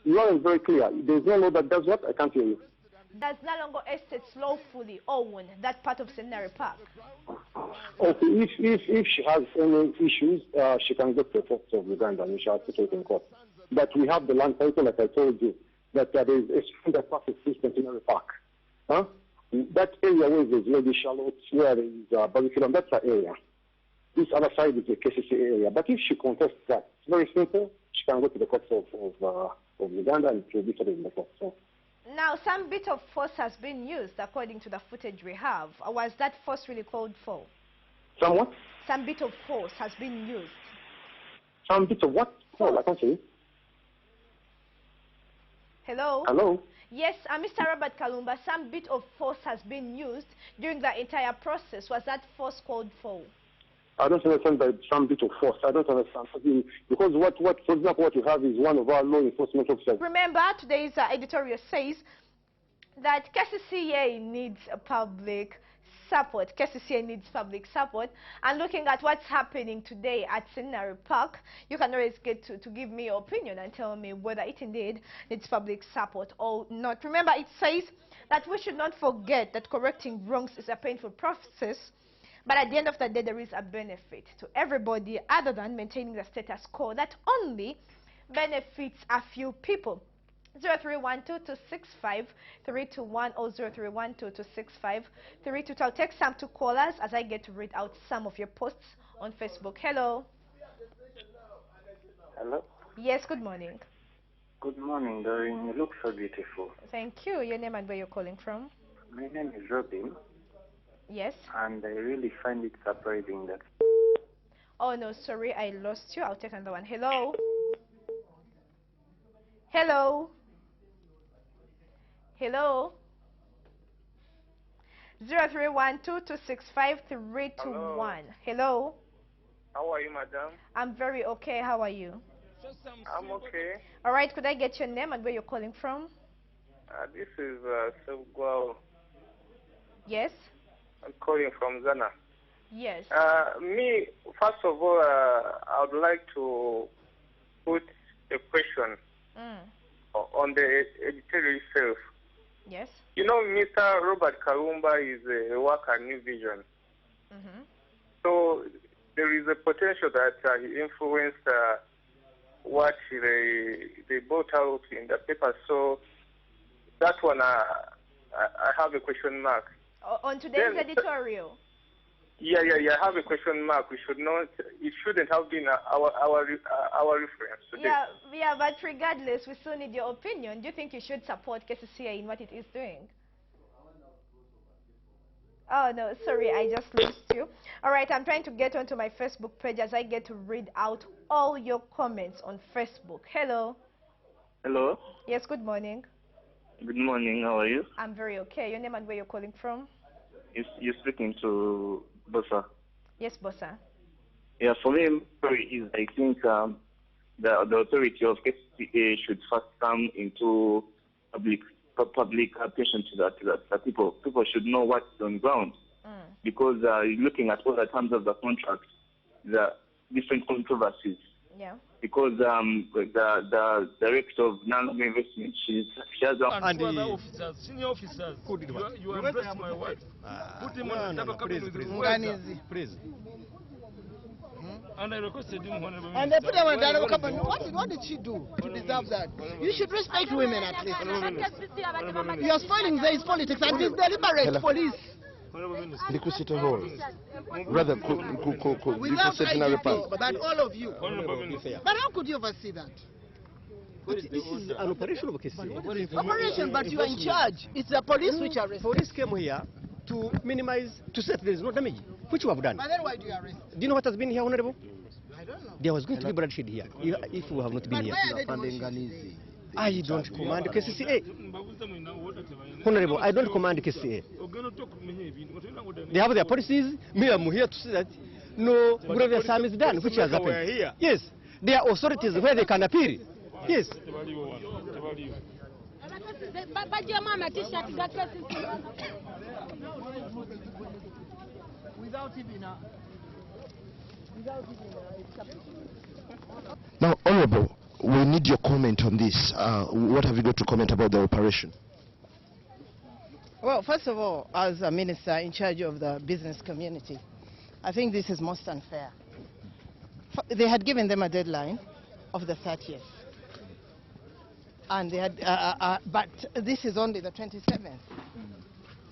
You are very clear. There's no law that does what? I can't hear you. Does Nalongo estates lawfully own that part of Centenary Park? Okay, if she has any issues, she can go to the courts of Uganda and we shall put it in court. But we have the land title, like I told you, that there is a stream that passes through Centenary Park. Huh? That area where there's Lady Charlotte, where there is Barbiculum, that's her area. This other side is the KCCA area. But if she contests that, it's very simple. She can go to the courts of Uganda and it will be settled in the court. So. Now, some bit of force has been used according to the footage we have. Was that force really called for? Some what? Some bit of force has been used. Some bit of what? Force. Oh, I can't see. Hello? Hello? Yes, Mr. Robert Kalumba, some bit of force has been used during the entire process. Was that force called for? I don't understand that some bit of force. I don't understand. Because for example, what you have is one of our law enforcement officers. Remember, today's editorial says that KCCA needs public support. KCCA needs public support. And looking at what's happening today at Centenary Park, you can always get to give me your opinion and tell me whether it indeed needs public support or not. Remember, it says that we should not forget that correcting wrongs is a painful process, but at the end of the day, there is a benefit to everybody other than maintaining the status quo that only benefits a few people. 0312-265-321 or 0312-265-322. I'll take some 2 callers as I get to read out some of your posts on Facebook. Hello. Hello. Yes, good morning. Good morning, Doreen. You look so beautiful. Thank you. Your name and where you're calling from? My name is Robin. Yes. And I really find it surprising that... Oh, no, sorry, I lost you. I'll take another one. Hello? Hello? Hello? 0312-265-321. Hello? How are you, madam? I'm very okay. How are you? I'm okay. All right, could I get your name and where you're calling from? This is Sebgwao. Yes? I'm calling from Zana. Yes. Me, first of all, I would like to put a question on the editorial itself. Yes. You know, Mr. Robert Kalumba is a worker at New Vision. So there is a potential that he influenced what they brought out in the paper. So that one, I have a question mark. On today's editorial? Yeah, I have a question mark. It shouldn't have been our reference today. Yeah, but regardless, we still need your opinion. Do you think you should support KCCA in what it is doing? Oh, no, sorry, I just lost you. All right, I'm trying to get onto my Facebook page as I get to read out all your comments on Facebook. Hello. Hello. Yes, good morning. Good morning. How are you? I'm very okay. Your name and where you're calling from? You're speaking to Bossa. Yes, Bossa. Yeah, for me, I think the authority of KCCA should first come into public attention to that people should know what's on ground. Because looking at all the terms of the contract, the different controversies. Yeah. Because the director of non investment, she has and the other officers, senior officers, you address my wife. Put him on the cabinet. Please. And I requested him, Honorable And they put him on the cabinet. What did she do to deserve that? You should respect women at least. You are spoiling this politics and this deliberate police. City Hall. Rather, without Centenary Park. But all of you. But how could you oversee that? This is an operation of KCCA. Operation, but you are in charge. It's the police which are arrested. Police came here to minimize, to say there is no damage, which we have done. But then why do you arrest? Do you know what has been here, Honorable? I don't know. There was going to be bloodshed here if we have not been here. I don't command KCCA. Honorable, I don't command KCCA. They have their policies. Me, I'm here to say that no grievous harm is done, which has happened. Yes, there are authorities where they can appeal. Yes. Now, Honorable, we need need your comment on this. What have you got to comment about the operation? Well, first of all, as a minister in charge of the business community, I think this is most unfair. They had given them a deadline of the 30th. And they had, but this is only the 27th.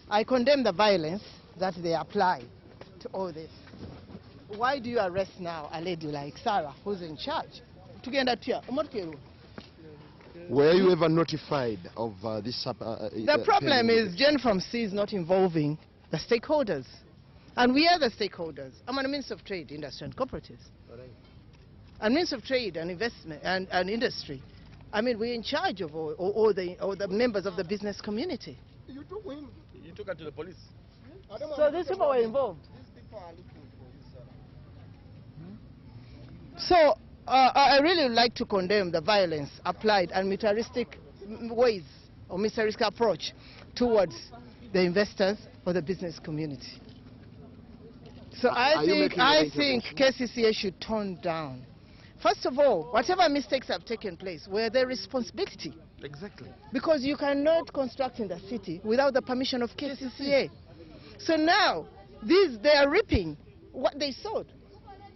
I condemn the violence that they apply to all this. Why do you arrest now a lady like Sarah, who's in charge? Were you ever notified of this? The problem is Jen from C is not involving the stakeholders. And we are the stakeholders. I'm on the Minister of Trade, Industry and Cooperatives. And Minister of Trade and Investment and Industry. I mean, we're in charge of all the members of the business community. You took her to the police. So these people were involved. So I really would like to condemn the violence applied and militaristic ways or militaristic approach towards the investors or the business community. So I think KCCA should tone down. First of all, whatever mistakes have taken place were their responsibility. Exactly. Because you cannot construct in the city without the permission of KCCA. So now, they are reaping what they sowed.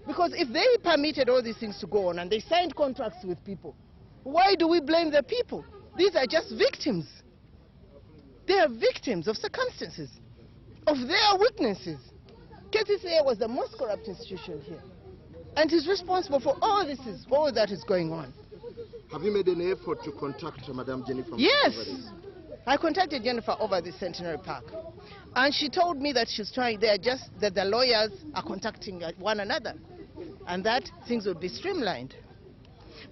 Because if they permitted all these things to go on and they signed contracts with people, why do we blame the people? These are just victims. They are victims of circumstances, of their weaknesses. KCCA was the most corrupt institution here and is responsible for all that is going on. Have you made any effort to contact Madam Jennifer? Yes. I contacted Jennifer over the Centenary Park. And she told me that she's trying, that the lawyers are contacting one another and that things would be streamlined.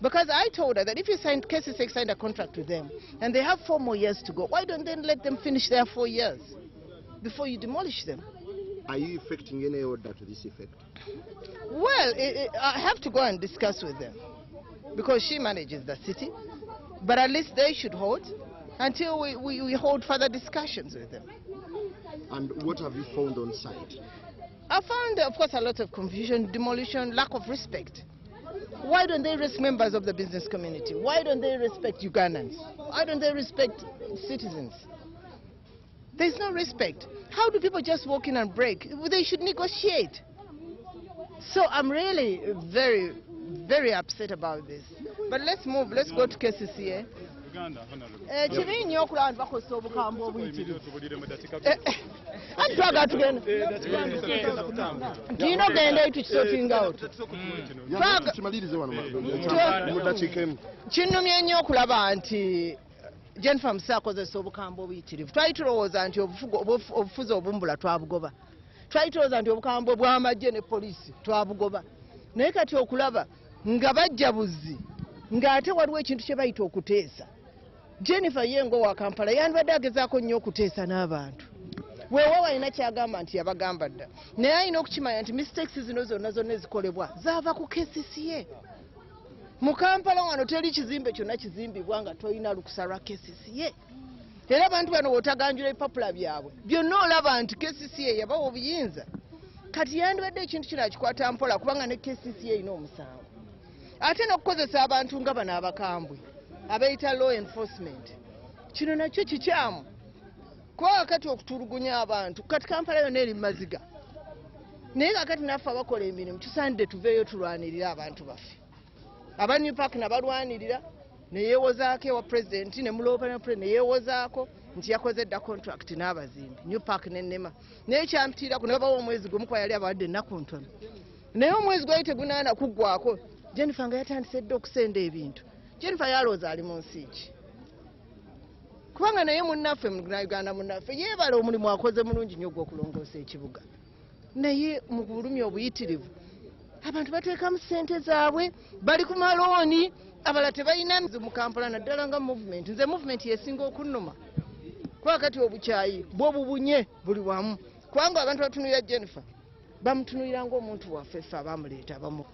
Because I told her that if you KCCA signed a contract with them and they have 4 more years to go, why don't they let them finish their 4 years before you demolish them? Are you effecting any order to this effect? Well, I have to go and discuss with them because she manages the city. But at least they should hold until we hold further discussions with them. And what have you found on site? I found, of course, a lot of confusion, demolition, lack of respect. Why don't they respect members of the business community? Why don't they respect Ugandans? Why don't they respect citizens? There's no respect. How do people just walk in and break? They should negotiate. So I'm really very, very upset about this. But let's move. Let's go to KCCA. Jennifer Musakozesa obukambwe obuyitirivu twali tulowooza nti obufuzi obumbula twabugoba twali tulowooza nti obukambwe bw'amagye ne poliisi twabugoba naye kati okulaba nga bajja buzzi ng'ate waliwo ekintu kye bayita okuteesa. Jennifer yengo wa Kampala yandibadde agezaako nnyo okuteesa n'abantu weewa walina kyagamba nti yabagamba dda naye alina okukimanya nti mistakes zino zonna ezikolebwa zaava ku KCCA. Mu Kampala wano teri kizimbe kyonna kizimbibwa nga tolina lukusa lwa KCCA. Era abantu bano bw'otaganjula ebipapula byabwe byonna olaba nti KCCA yabawa obuyinza. Kati yandibadde ekintu kino akikwata mpola kubanga ne KCCA erina omusango. Ate n'okukozesa abantu nga bano abakambwe abayita law enforcement. Kino nakyo kikyamu. Kuba kati okutulugunya abantu kati Kampala yonna eri maziga. Naye kakati naffe abakola emirimu tusaanidde tuveeyo tulwanirira abantu baffe. Aba New Park nabalwanirira ne yeewozaako ewa president ne muloopa ne yeewozaako nti yakoze dda contract n'abazimbi New Park n'ennema naye kyampitiirako ne babawa omwezi gumu kuba yali abawadde ennaku ntono naye omwezi gwali tegunaana kuggwako Jennifer nga yatandise dda okusenda ebintu. Jennifer yalowooza ali mu nsi ki kubanga naye munnaffe Uganda munnaffe yeebala omulimu akoze mulungi nnyo gw'okulongoosa ekibuga naye mu bulumi obuyitirivu abantu bateekamu ssente zaabwe bali ku malooni abala tebalina mu Kampala naddala nga movement. Nze movement yesinga okunnuma kuba kati obukyayi bwo bubunye buli wamu kubanga abantu batunulira Jennifer bamutunulira ng'omuntu waffe ffe abamuleeta abamu.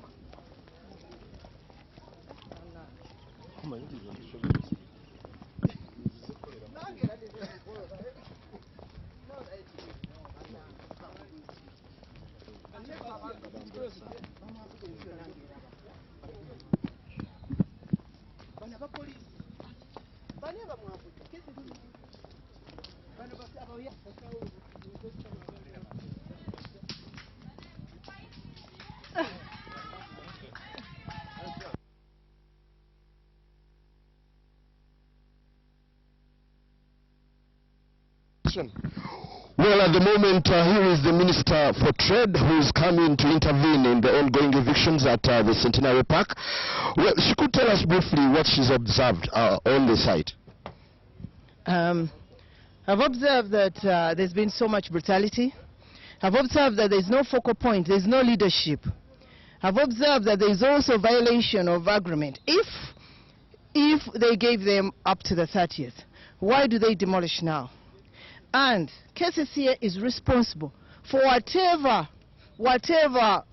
Well, at the moment, here is the Minister for Trade who's coming to intervene in the ongoing evictions at the Centenary Park. Well, she could tell us briefly what she's observed on the site. I've observed that there's been so much brutality. I've observed that there's no focal point, there's no leadership. I've observed that there's also violation of agreement. If they gave them up to the 30th, why do they demolish now? And KCCA is responsible for whatever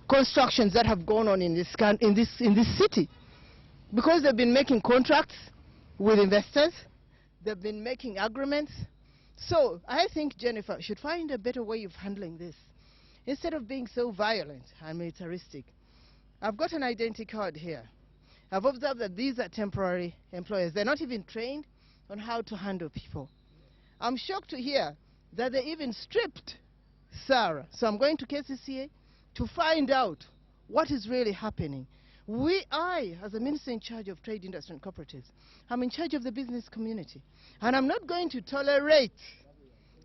constructions that have gone on in this city, because they've been making contracts with investors, they've been making agreements. So I think Jennifer should find a better way of handling this instead of being so violent and militaristic. I've got an identity card here. I've observed that these are temporary employers. They're not even trained on how to handle people. I'm shocked to hear that they even stripped Sarah. So I'm going to KCCA to find out what is really happening. I, as a minister in charge of trade, industry and cooperatives, I'm in charge of the business community. And I'm not going to tolerate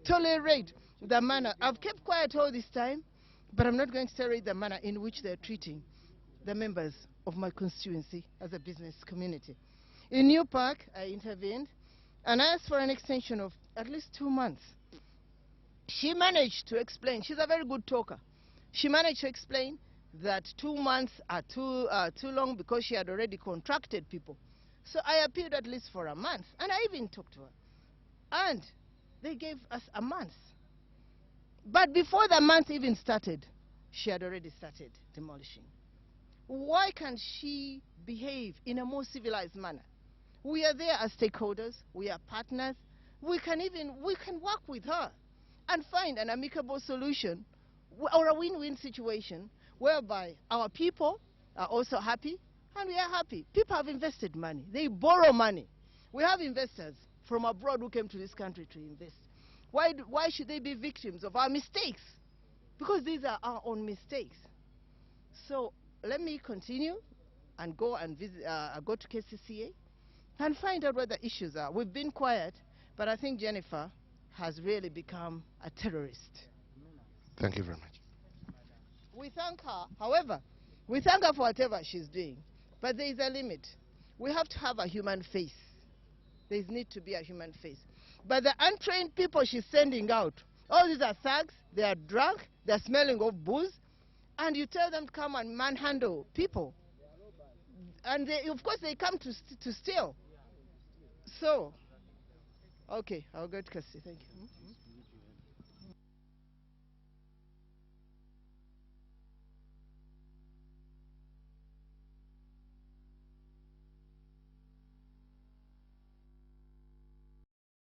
the manner. I've kept quiet all this time, but I'm not going to tolerate the manner in which they're treating the members of my constituency as a business community. In New Park, I intervened, and I asked for an extension of at least 2 months. She managed to explain, she's a very good talker. She managed to explain that 2 months are too long because she had already contracted people. So I appealed at least for a month, and I even talked to her. And they gave us a month. But before the month even started, she had already started demolishing. Why can't she behave in a more civilized manner? We are there as stakeholders, we are partners. We can work with her and find an amicable solution or a win-win situation whereby our people are also happy and we are happy. People have invested money. They borrow money. We have investors from abroad who came to this country to invest. Why should they be victims of our mistakes? Because these are our own mistakes. So let me continue and go and visit, go to KCCA and find out what the issues are. We've been quiet, but I think Jennifer has really become a terrorist. Thank you very much. We thank her. However, we thank her for whatever she's doing. But there is a limit. We have to have a human face. There needs to be a human face. But the untrained people she's sending out, all these are thugs, they are drunk, they're smelling of booze, and you tell them to come and manhandle people. And they, of course they come to steal. So, okay, I'll go to Kasi. Thank you.